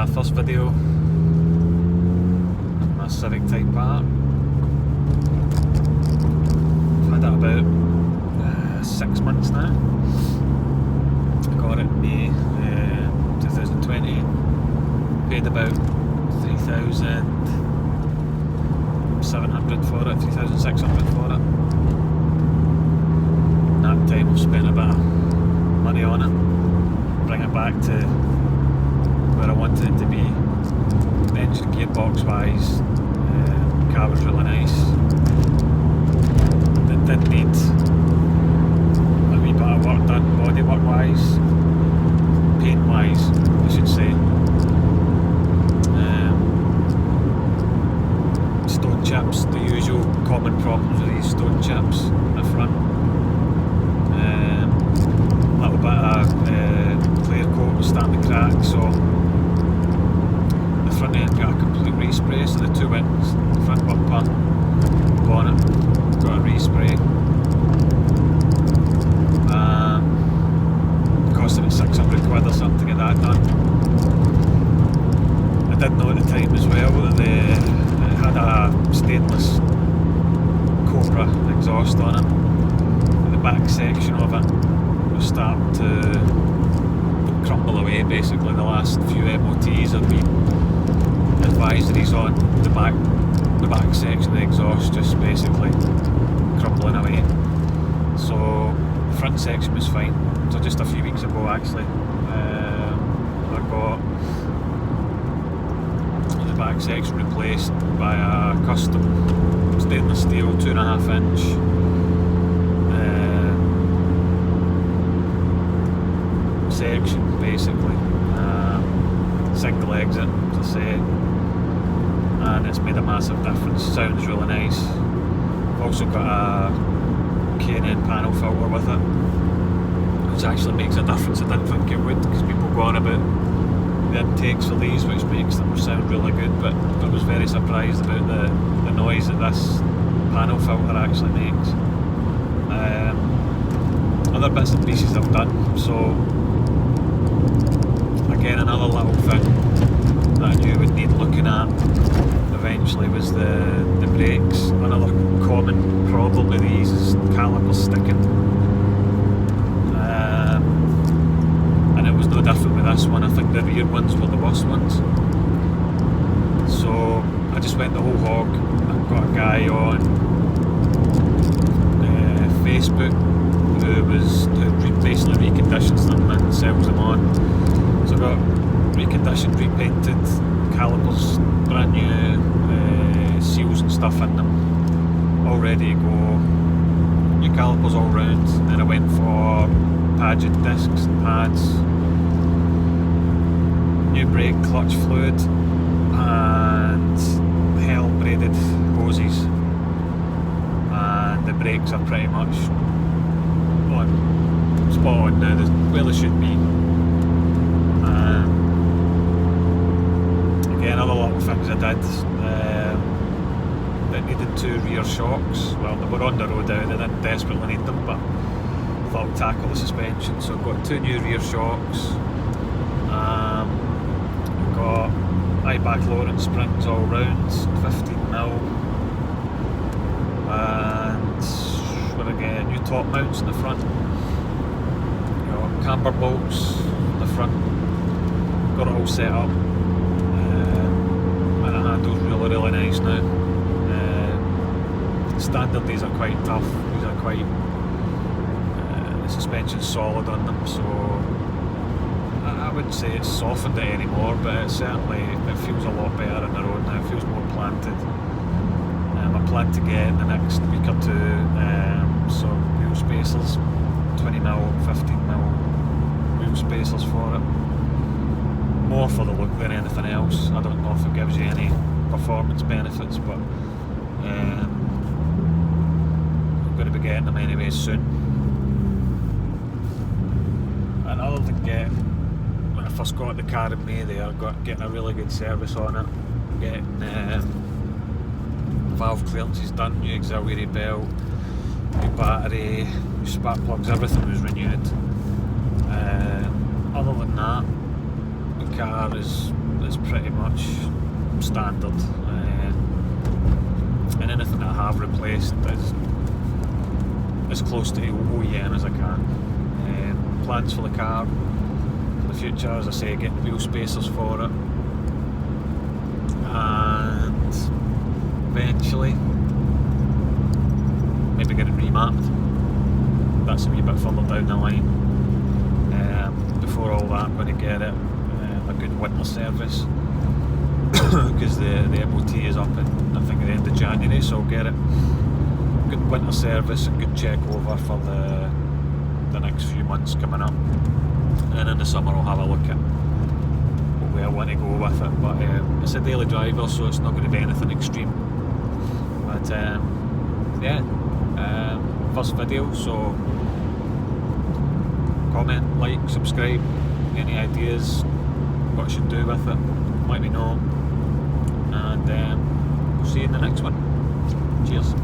my first video, my Civic Type R. I've had it about 6 months now. I got it in May 2020. Paid about 3,700 for it, 3,600 for it. In that time I've spent a bit of money on it. Bring it back to where I wanted it to be. The engine gearbox wise, car was really nice. It did need a wee bit of work done, body work wise, paint wise I should say. Stone chips, the usual common problems with these stone chips in the front. A little bit of clear coat was starting to crack, so the front end got a complete respray, so the two wings, the front bumper, bonnet, got a respray. Cost about 600 quid or something to get that done. I did know at the time as well that it had a stainless Cobra exhaust on it. The back section of it was starting to crumble away basically. The last few MOTs have been advisories on the back section of the exhaust just basically crumbling away. So the front section was fine. So just a few weeks ago actually, I got the back section replaced by a custom stainless steel 2.5 inch section basically, single exit as I say, and it's made a massive difference. Sounds really nice. I've also got a K&N panel filter with it, which actually makes a difference. I didn't think it would, because people go on about the intakes for these, which makes them sound really good, but I was very surprised about the noise that this panel filter actually makes. Other bits and pieces I've done, so again another little thing that I knew would need looking at eventually was the brakes. Another common problem with these is calipers sticking. And it was no different with this one. I think the rear ones were the worst ones. So I just went the whole hog. I've got a guy on Facebook who basically reconditions them and sells them on. So I got reconditioned, repainted, calipers, brand new, seals and stuff in them, all ready to go. New calipers all round. Then I went for pagid discs and pads, new brake clutch fluid, and hell braided hoses. And the brakes are pretty much spot on now, where they should be. Again, other little things I did. They needed 2 rear shocks. Well, they were on the road now, they didn't desperately need them, but I thought I'd tackle the suspension. So I've got 2 new rear shocks. We've got Eibach lowering springs all round, 15mm. And what again, new top mounts in the front. Camber bolts in the front. Got it all set up. And the handle's really nice now. Standard, these are quite tough. These are quite the suspension's solid on them, so I wouldn't say it's softened it anymore, but it feels a lot better on the road now. It feels more planted. I plan to get in the next week or two some wheel spacers, 20mm, 15mm wheel spacers for it. More for the look than anything else. I don't know if it gives you any performance benefits, but I'm going to be getting them anyway soon. And other than when I first got the car in May there, getting a really good service on it, getting valve clearances done, new auxiliary belt, new battery, new spark plugs, everything was renewed. Other than that, the car is is pretty much standard, and anything that I have replaced is as close to OEM as I can. Plans for the car for the future, as I say, getting wheel spacers for it, and eventually maybe get it remapped. That's a wee bit further down the line. Before all that, I'm going to get it a good winter service because the MOT is up in, I think, at the end of January, so I'll get it good winter service and good check over for the next few months coming up, and then in the summer I'll have a look at where I want to go with it. But it's a daily driver, so it's not going to be anything extreme. But yeah, first video, so comment, like, subscribe, any ideas what I should do with it, let me know, and we'll see you in the next one. Cheers.